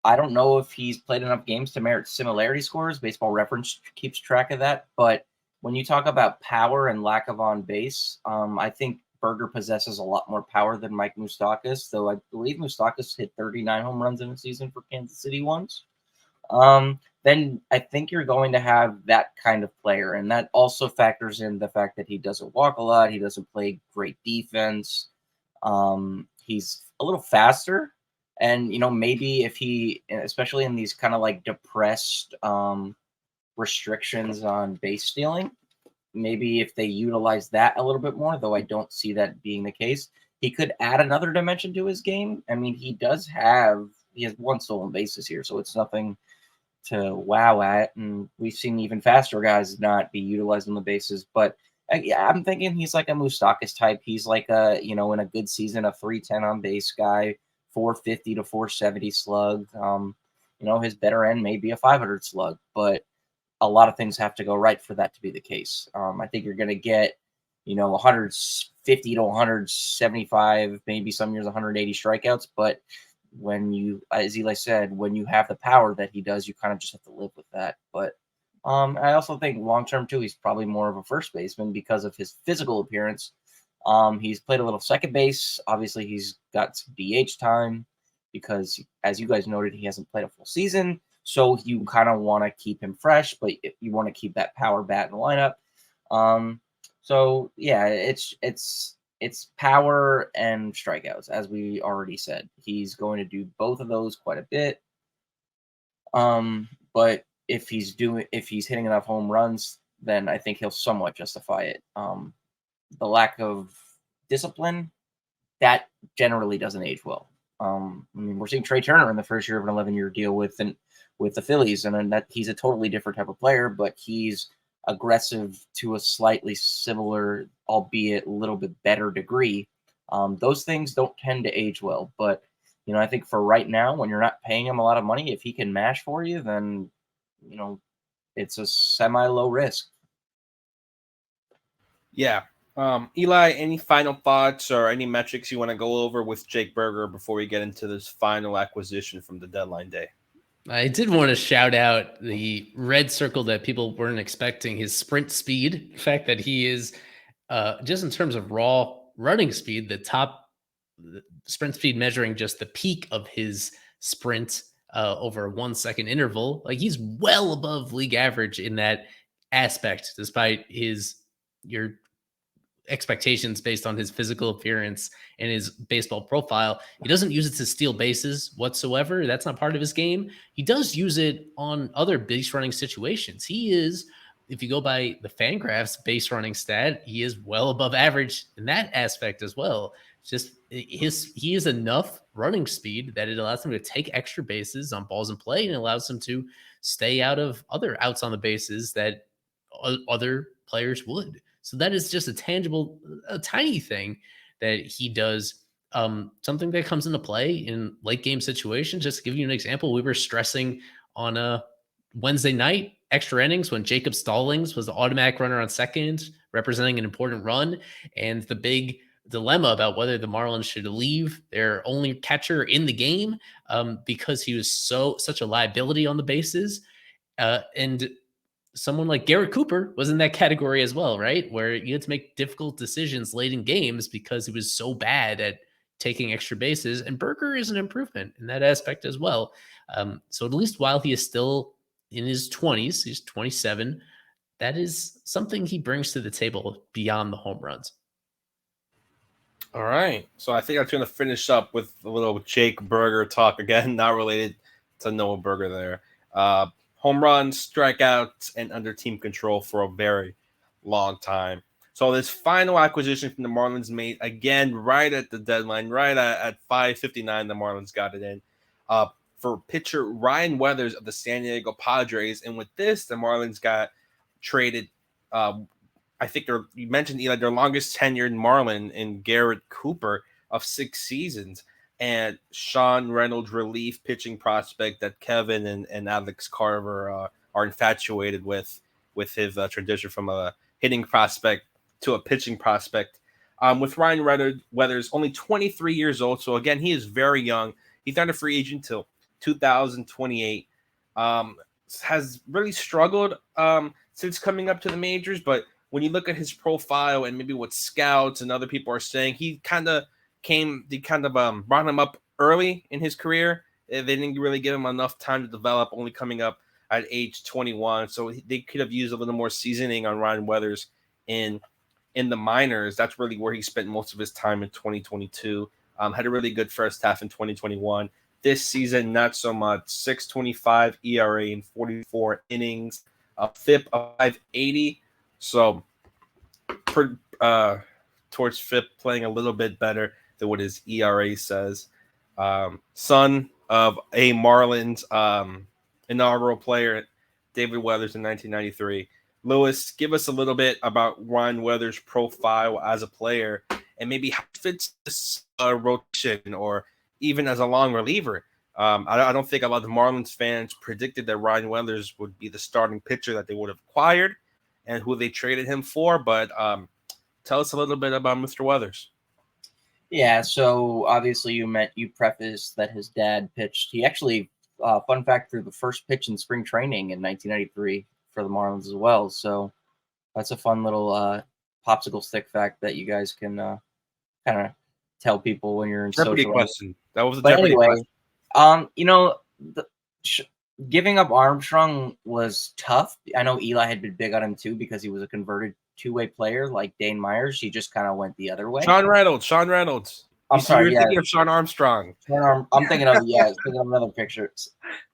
I don't know if he's played enough games to merit similarity scores. Baseball Reference keeps track of that, but when you talk about power and lack of on base, I think Burger possesses a lot more power than Mike Moustakas, though I believe Moustakas hit 39 home runs in a season for Kansas City once. Then I think you're going to have that kind of player, and that also factors in the fact that he doesn't walk a lot, he doesn't play great defense. He's a little faster, and maybe if he, especially in these kind of like depressed restrictions on base stealing, maybe if they utilize that a little bit more, though I don't see that being the case, he could add another dimension to his game. I mean, he has one stolen bases here, so it's nothing to wow at, and we've seen even faster guys not be utilized on the bases. But yeah, I'm thinking he's like a Moustakas type. He's like in a good season, a 310 on base guy, 450 to 470 slug. His better end may be a 500 slug, but a lot of things have to go right for that to be the case. I think you're going to get 150 to 175, maybe some years 180 strikeouts, but when you, as Eli said, when you have the power that he does, you kind of just have to live with that. But I also think long-term too, he's probably more of a first baseman because of his physical appearance. He's played a little second base. Obviously, he's got some DH time because, as you guys noted, he hasn't played a full season. So you kind of want to keep him fresh, but you want to keep that power bat in the lineup. So yeah, it's power and strikeouts, as we already said. He's going to do both of those quite a bit. But if he's hitting enough home runs, then I think he'll somewhat justify it. The lack of discipline, that generally doesn't age well. I mean, we're seeing Trey Turner in the first year of an 11-year deal with the Phillies, and that he's a totally different type of player, but he's aggressive to a slightly similar, albeit a little bit better degree. Those things don't tend to age well, but I think for right now, when you're not paying him a lot of money, if he can mash for you, then it's a semi-low risk. Yeah. Eli, any final thoughts or any metrics you want to go over with Jake Burger before we get into this final acquisition from the deadline day? I did want to shout out the red circle that people weren't expecting, his sprint speed. The fact that he is, just in terms of raw running speed, the top sprint speed measuring just the peak of his sprint over a 1 second interval. Like, he's well above league average in that aspect, despite your expectations based on his physical appearance and his baseball profile. He doesn't use it to steal bases whatsoever. That's not part of his game. He does use it on other base running situations. He is, if you go by the Fangraphs base running stat, he is well above average in that aspect as well. It's just he is enough running speed that it allows him to take extra bases on balls in play, and it allows him to stay out of other outs on the bases that other players would. So that is just a tiny thing that he does. Something that comes into play in late game situations. Just to give you an example, we were stressing on a Wednesday night extra innings when Jacob Stallings was the automatic runner on second, representing an important run, and the big dilemma about whether the Marlins should leave their only catcher in the game because he was such a liability on the bases. And someone like Garrett Cooper was in that category as well, right? Where you had to make difficult decisions late in games because he was so bad at taking extra bases. And Burger is an improvement in that aspect as well. So at least while he is still in his 20s, he's 27, that is something he brings to the table beyond the home runs. All right. So I think I'm going to finish up with a little Jake Burger talk again, not related It's a Noah Burger there. Home runs, strikeouts, and under team control for a very long time. So this final acquisition from the Marlins made again right at the deadline, right at 5:59, the Marlins got it in for pitcher Ryan Weathers of the San Diego Padres. And with this, the Marlins got traded. I think you mentioned Eli, their longest tenured Marlin in Garrett Cooper of 6 seasons, and Sean Reynolds, relief pitching prospect that Kevin and Alex Carver are infatuated with his transition from a hitting prospect to a pitching prospect. With Ryan Weathers, only 23 years old, so again, he is very young. He's not a free agent till 2028. Has really struggled since coming up to the majors, but when you look at his profile and maybe what scouts and other people are saying, he kind of brought him up early in his career. They didn't really give him enough time to develop, only coming up at age 21. So they could have used a little more seasoning on Ryan Weathers in the minors. That's really where he spent most of his time in 2022. Had a really good first half in 2021. This season, not so much. 6.25 ERA in 44 innings, a FIP of 580. So towards FIP playing a little bit better than what his ERA says. Son of a Marlins inaugural player, David Weathers in 1993. Louis, give us a little bit about Ryan Weathers' profile as a player and maybe how it fits this rotation or even as a long reliever. I don't think a lot of Marlins fans predicted that Ryan Weathers would be the starting pitcher that they would have acquired and who they traded him for. But tell us a little bit about Mr. Weathers. Yeah, so obviously you prefaced that his dad pitched. He actually, fun fact, threw the first pitch in spring training in 1993 for the Marlins as well. So that's a fun little popsicle stick fact that you guys can kind of tell people when you're in Jeopardy social. question. That was a But Jeopardy anyway, question. Giving up Armstrong was tough. I know Eli had been big on him too because he was a converted two-way player like Dane Myers. He just kind of went the other way. Sean Reynolds. I'm sorry, you're thinking of Sean Armstrong. I'm thinking of thinking of another picture.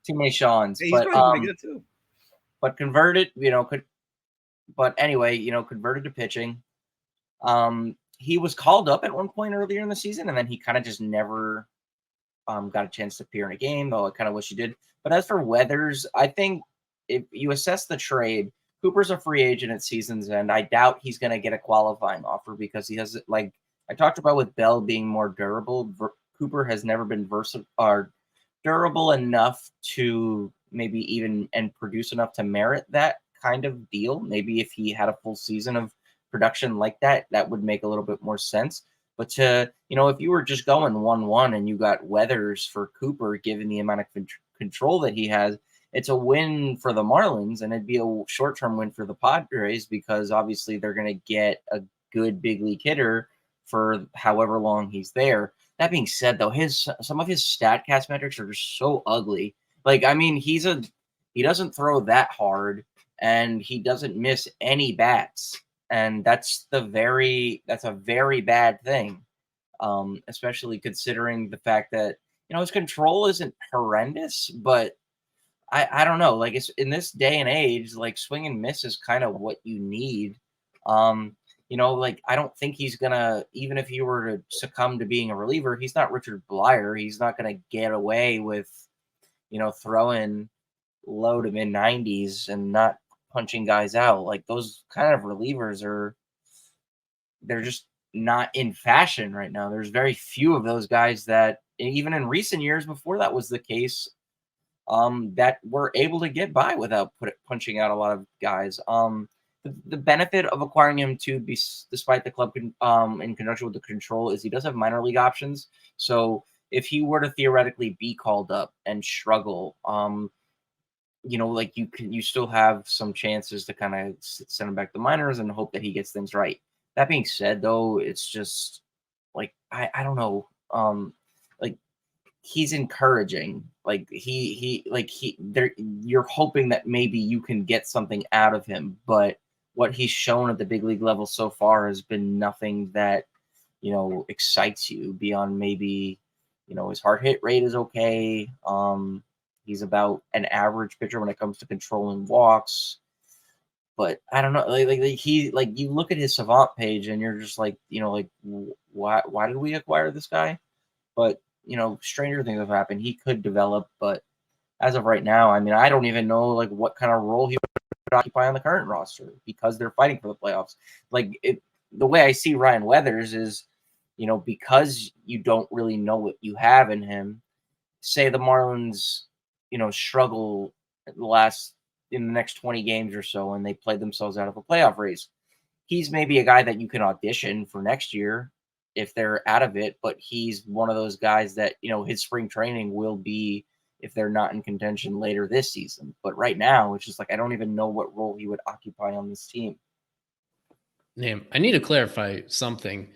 Too many Seans, He's probably pretty good too. But converted, but anyway, converted to pitching. He was called up at one point earlier in the season, and then he kind of just never got a chance to appear in a game, though I kind of wish he did. But as for Weathers, I think if you assess the trade, Cooper's a free agent at season's end. I doubt he's going to get a qualifying offer because he has, like I talked about with Bell being more durable, Cooper has never been durable enough to maybe even and produce enough to merit that kind of deal. Maybe if he had a full season of production like that, that would make a little bit more sense. But if you were just going 1-1 and you got Weathers for Cooper, given the amount of control that he has, it's a win for the Marlins, and it'd be a short-term win for the Padres because obviously they're going to get a good big league hitter for however long he's there. That being said, though, some of his StatCast metrics are just so ugly. Like, I mean, he doesn't throw that hard, and he doesn't miss any bats. And that's a very bad thing, especially considering the fact that, his control isn't horrendous, but I don't know. Like, it's in this day and age, like swing and miss is kind of what you need. Like I don't think he's gonna, even if he were to succumb to being a reliever, he's not Richard Blyer. He's not gonna get away with, throwing low to mid 90s and not punching guys out. Like those kind of relievers they're just not in fashion right now. There's very few of those guys that, even in recent years before that was the case, that were able to get by without punching out a lot of guys. The benefit of acquiring him too, despite the club in conjunction with the control, is he does have minor league options. So if he were to theoretically be called up and struggle, like you still have some chances to kind of send him back to minors and hope that he gets things right. That being said, though, it's just like I don't know. Like he's encouraging. Like you're hoping that maybe you can get something out of him, but what he's shown at the big league level so far has been nothing that excites you beyond maybe his hard hit rate is okay. He's about an average pitcher when it comes to controlling walks. But I don't know, like you look at his Savant page and you're just like, like why did we acquire this guy? But stranger things have happened. He could develop, but as of right now, I mean, I don't even know like what kind of role he would occupy on the current roster because they're fighting for the playoffs. The way I see Ryan Weathers is, because you don't really know what you have in him. Say the Marlins, struggle in the next 20 games or so, and they played themselves out of a playoff race. He's maybe a guy that you can audition for next year if they're out of it, but he's one of those guys that, his spring training will be if they're not in contention later this season. But right now, it's just like I don't even know what role he would occupy on this team. Name, I need to clarify something.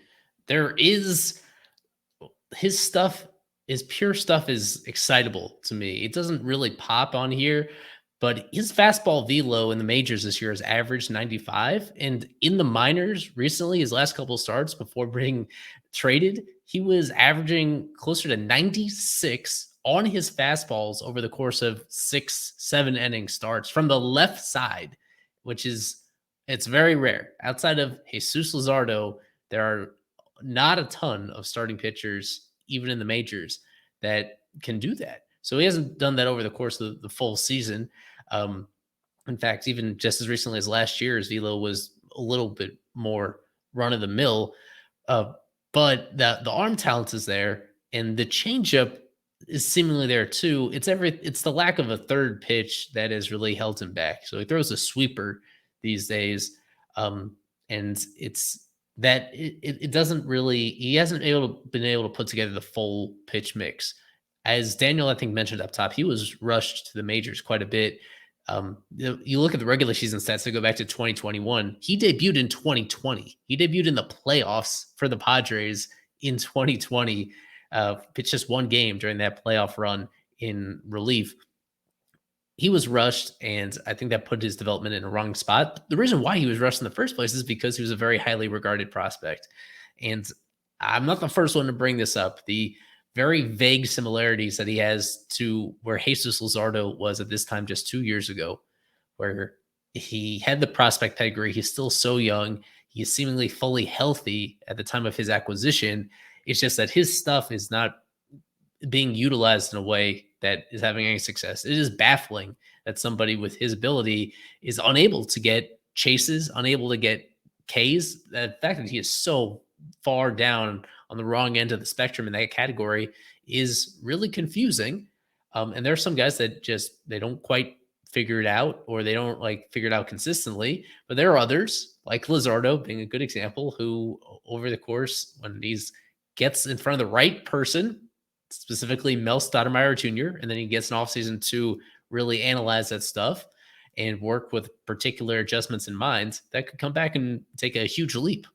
There is his stuff is pure stuff is excitable to me. It doesn't really pop on here, but his fastball velo in the majors this year has averaged 95. And in the minors recently, his last couple of starts before being traded, he was averaging closer to 96 on his fastballs over the course of 6-7 inning starts from the left side, it's very rare. Outside of Jesus Luzardo, there are not a ton of starting pitchers, even in the majors, that can do that. So he hasn't done that over the course of the full season. In fact, even just as recently as last year, his velo was a little bit more run of the mill. But the arm talent is there, and the changeup is seemingly there too. It's the lack of a third pitch that has really held him back. So he throws a sweeper these days, and it's that it doesn't really. He hasn't been able to put together the full pitch mix. As Daniel, I think, mentioned up top, he was rushed to the majors quite a bit. You look at the regular season stats that go back to 2021. He debuted in 2020. He debuted in the playoffs for the Padres in 2020. Pitched just one game during that playoff run in relief. He was rushed, and I think that put his development in a wrong spot. The reason why he was rushed in the first place is because he was a very highly regarded prospect. And I'm not the first one to bring this up. The very vague similarities that he has to where Jesus Luzardo was at this time just 2 years ago, where he had the prospect pedigree. He's still so young. He's seemingly fully healthy at the time of his acquisition. It's just that his stuff is not being utilized in a way that is having any success. It is baffling that somebody with his ability is unable to get chases, unable to get Ks. The fact that he is so far down on the wrong end of the spectrum in that category is really confusing. And there are some guys that they don't quite figure it out, or they don't figure it out consistently. But there are others, like Luzardo being a good example, who over the course, when he gets in front of the right person, specifically Mel Stoudemire Jr., and then he gets an offseason to really analyze that stuff and work with particular adjustments in mind, that could come back and take a huge leap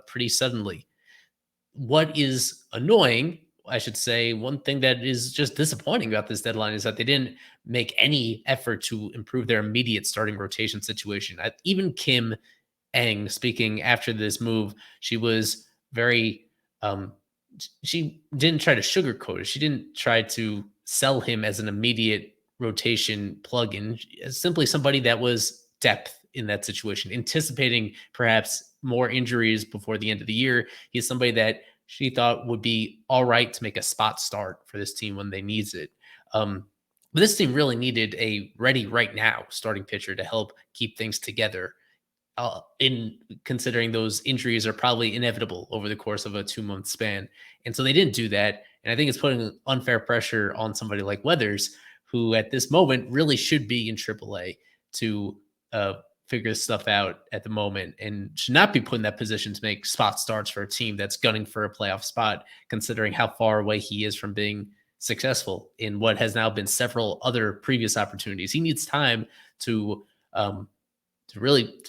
pretty suddenly. What is annoying, I should say, one thing that is just disappointing about this deadline is that they didn't make any effort to improve their immediate starting rotation situation. Even Kim Eng, speaking after this move, she was very she didn't try to sugarcoat it. She didn't try to sell him as an immediate rotation plug-in, as simply somebody that was depth in that situation, anticipating perhaps more injuries before the end of the year. He's somebody that she thought would be all right to make a spot start for this team when they needs it. But this team really needed a ready right now starting pitcher to help keep things together. In considering those injuries are probably inevitable over the course of a 2-month span. And so they didn't do that. And I think it's putting unfair pressure on somebody like Weathers, who at this moment really should be in AAA to figure this stuff out at the moment, and should not be put in that position to make spot starts for a team that's gunning for a playoff spot, considering how far away he is from being successful in what has now been several other previous opportunities. He needs time to really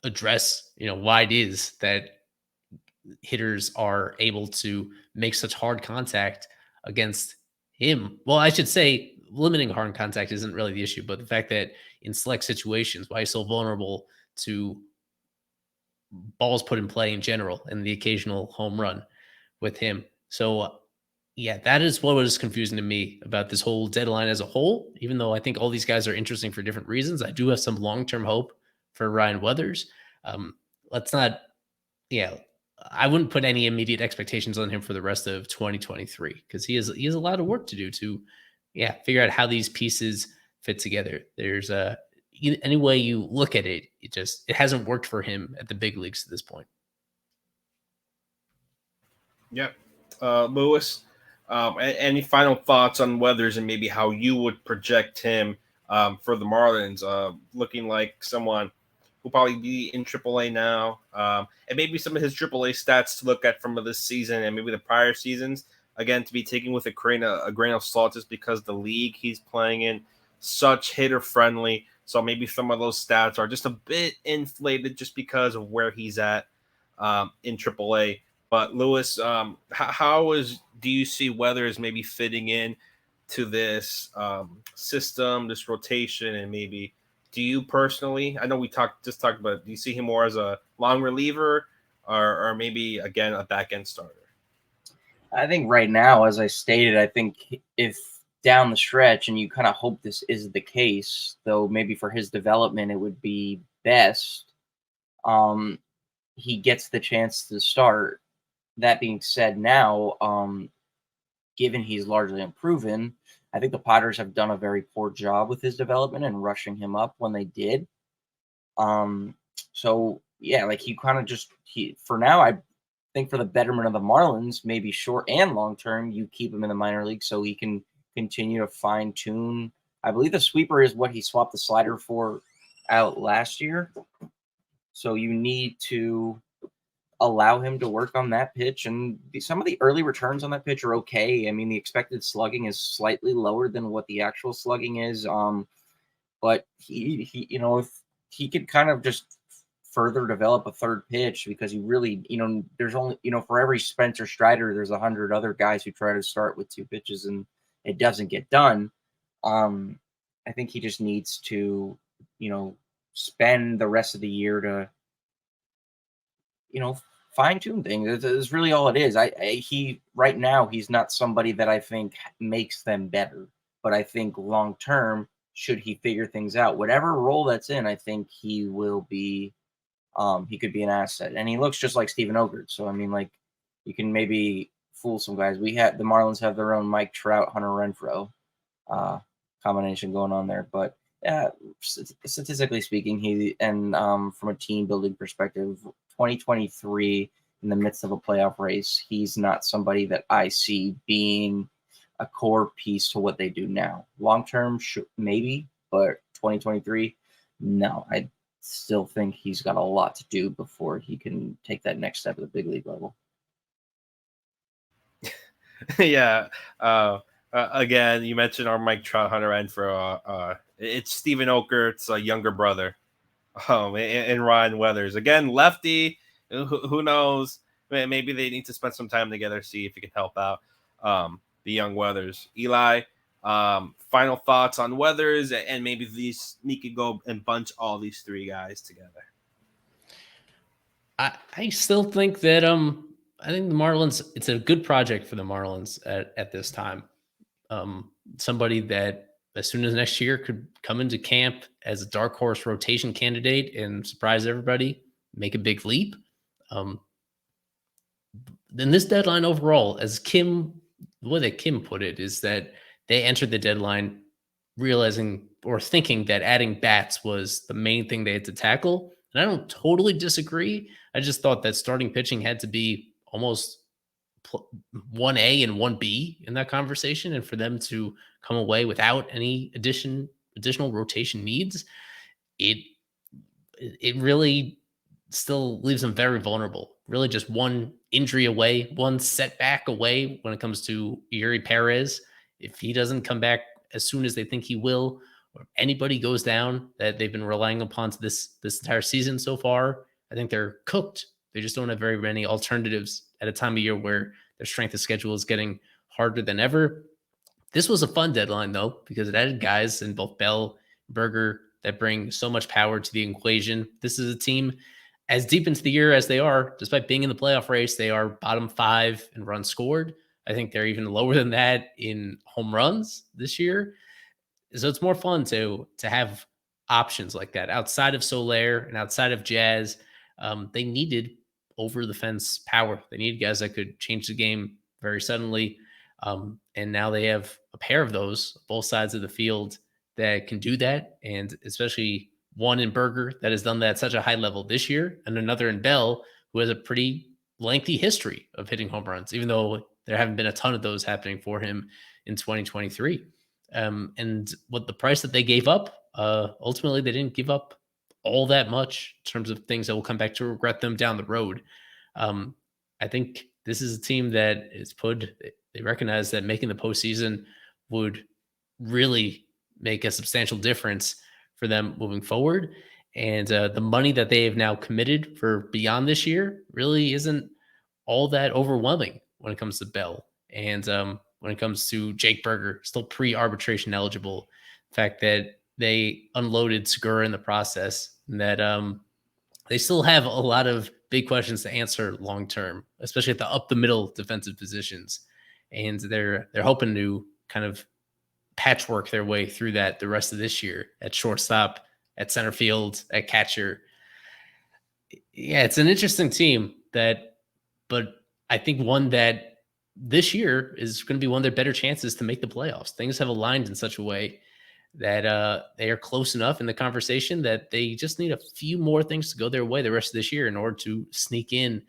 address, why it is that hitters are able to make such hard contact against him. Well, I should say limiting hard contact isn't really the issue, but the fact that in select situations, why he's so vulnerable to balls put in play in general and the occasional home run with him. So Yeah, that is what was confusing to me about this whole deadline as a whole. Even though I think all these guys are interesting for different reasons, I do have some long-term hope for Ryan Weathers. Um, let's not, yeah, I wouldn't put any immediate expectations on him for the rest of 2023 because he has a lot of work to do to, yeah, figure out how these pieces fit together. There's any way you look at it, it hasn't worked for him at the big leagues to this point. Yep. Lewis, any final thoughts on Weathers and maybe how you would project him for the Marlins? Looking like someone who'll probably be in AAA now, and maybe some of his AAA stats to look at from this season and maybe the prior seasons. Again, to be taken with a grain of salt, just because the league he's playing in such hitter friendly. So maybe some of those stats are just a bit inflated just because of where he's at in AAA. But Lewis, do you see Weathers maybe fitting in to this system, this rotation, and maybe do you personally? I know we talked about. Do you see him more as a long reliever, or maybe again a back end starter? I think right now, as I stated, I think if down the stretch, and you kind of hope this is the case, though maybe for his development it would be best, he gets the chance to start. That being said, now, given he's largely unproven, I think the Padres have done a very poor job with his development and rushing him up when they did. So yeah, like he kind of just for now, I think for the betterment of the Marlins, maybe short and long term, you keep him in the minor league so he can continue to fine tune. I believe the sweeper is what he swapped the slider for out last year. So you need to allow him to work on that pitch, and some of the early returns on that pitch are okay. I mean, the expected slugging is slightly lower than what the actual slugging is. But he if he could kind of just further develop a third pitch, because you really, there's only, for every Spencer Strider, there's 100 other guys who try to start with two pitches and it doesn't get done. I think he just needs to, spend the rest of the year to, fine tune things. It's really all it is. He right now, he's not somebody that I think makes them better, but I think long term, should he figure things out, whatever role that's in, I think he will be. He could be an asset, and he looks just like Steven Ogert. So I mean, like, you can maybe fool some guys. The Marlins have their own Mike Trout, Hunter Renfroe combination going on there, but yeah, statistically speaking, from a team building perspective, 2023 in the midst of a playoff race, he's not somebody that I see being a core piece to what they do now. Long term, maybe, but 2023, no. I still think he's got a lot to do before he can take that next step at the big league level. Yeah. Again, you mentioned our Mike Trout, Hunter Renfroe. It's Steven Okert's younger brother, and Ryan Weathers. Again, lefty. Who knows? Maybe they need to spend some time together, see if he can help out the young Weathers. Eli, final thoughts on Weathers, and maybe he could go and bunch all these three guys together. I still think that I think the Marlins, it's a good project for the Marlins at this time. Somebody that as soon as next year could come into camp as a dark horse rotation candidate and surprise everybody, make a big leap. Then this deadline overall, as the way that Kim put it, is that they entered the deadline realizing or thinking that adding bats was the main thing they had to tackle. And I don't totally disagree. I just thought that starting pitching had to be almost 1A and 1B in that conversation. And for them to come away without any additional rotation needs, it really still leaves them very vulnerable. Really just one injury away, one setback away when it comes to Yuri Perez. If he doesn't come back as soon as they think he will, or anybody goes down that they've been relying upon to this entire season so far, I think they're cooked. They just don't have very many alternatives at a time of year where their strength of schedule is getting harder than ever. This was a fun deadline, though, because it added guys in both Bell, Berger that bring so much power to the equation. This is a team as deep into the year as they are, despite being in the playoff race, they are bottom 5 in runs scored. I think they're even lower than that in home runs this year. So it's more fun to have options like that outside of Soler and outside of Jazz. They needed over the fence power. They needed guys that could change the game very suddenly. And now they have a pair of those, both sides of the field, that can do that. And especially one in Berger that has done that at such a high level this year, and another in Bell, who has a pretty lengthy history of hitting home runs, even though there haven't been a ton of those happening for him in 2023. And what the price that they gave up, ultimately, they didn't give up all that much in terms of things that will come back to regret them down the road. I think this is a team that is they recognize that making the postseason would really make a substantial difference for them moving forward. And the money that they have now committed for beyond this year really isn't all that overwhelming when it comes to Bell. And when it comes to Jake Berger, still pre-arbitration eligible. The fact that they unloaded Segura in the process, and that they still have a lot of big questions to answer long term, especially at the up the middle defensive positions. And they're hoping to kind of patchwork their way through that the rest of this year at shortstop, at center field, at catcher. Yeah, it's an interesting team but I think one that this year is going to be one of their better chances to make the playoffs. Things have aligned in such a way that they are close enough in the conversation that they just need a few more things to go their way the rest of this year in order to sneak in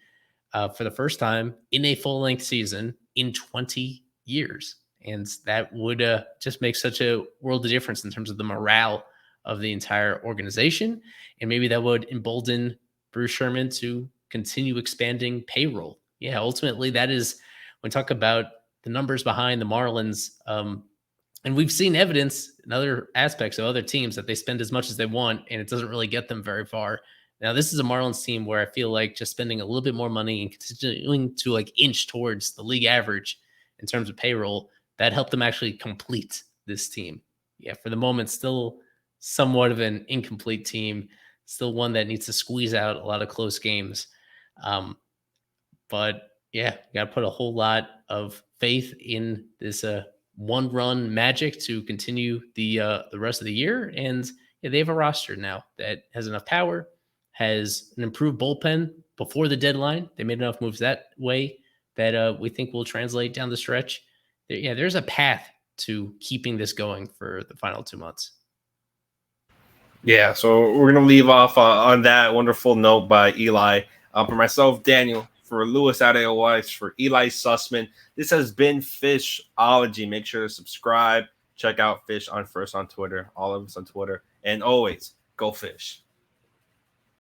for the first time in a full-length season in 20 years. And that would just make such a world of difference in terms of the morale of the entire organization. And maybe that would embolden Bruce Sherman to continue expanding payroll. Yeah, ultimately, that is when we talk about the numbers behind the Marlins. And we've seen evidence in other aspects of other teams that they spend as much as they want, and it doesn't really get them very far. Now, this is a Marlins team where I feel like just spending a little bit more money and continuing to like inch towards the league average in terms of payroll, that helped them actually complete this team. Yeah, for the moment, still somewhat of an incomplete team, still one that needs to squeeze out a lot of close games. But yeah, got to put a whole lot of faith in this one run magic to continue the rest of the year. And yeah, they have a roster now that has enough power, has an improved bullpen before the deadline. They made enough moves that way that we think will translate down the stretch. There's a path to keeping this going for the final 2 months. Yeah, so we're going to leave off on that wonderful note by Eli. For myself, Daniel, for Louis Addeo-Weiss, for Ely Sussman, this has been Fishology. Make sure to subscribe. Check out Fish on First on Twitter, all of us on Twitter. And always, go fish.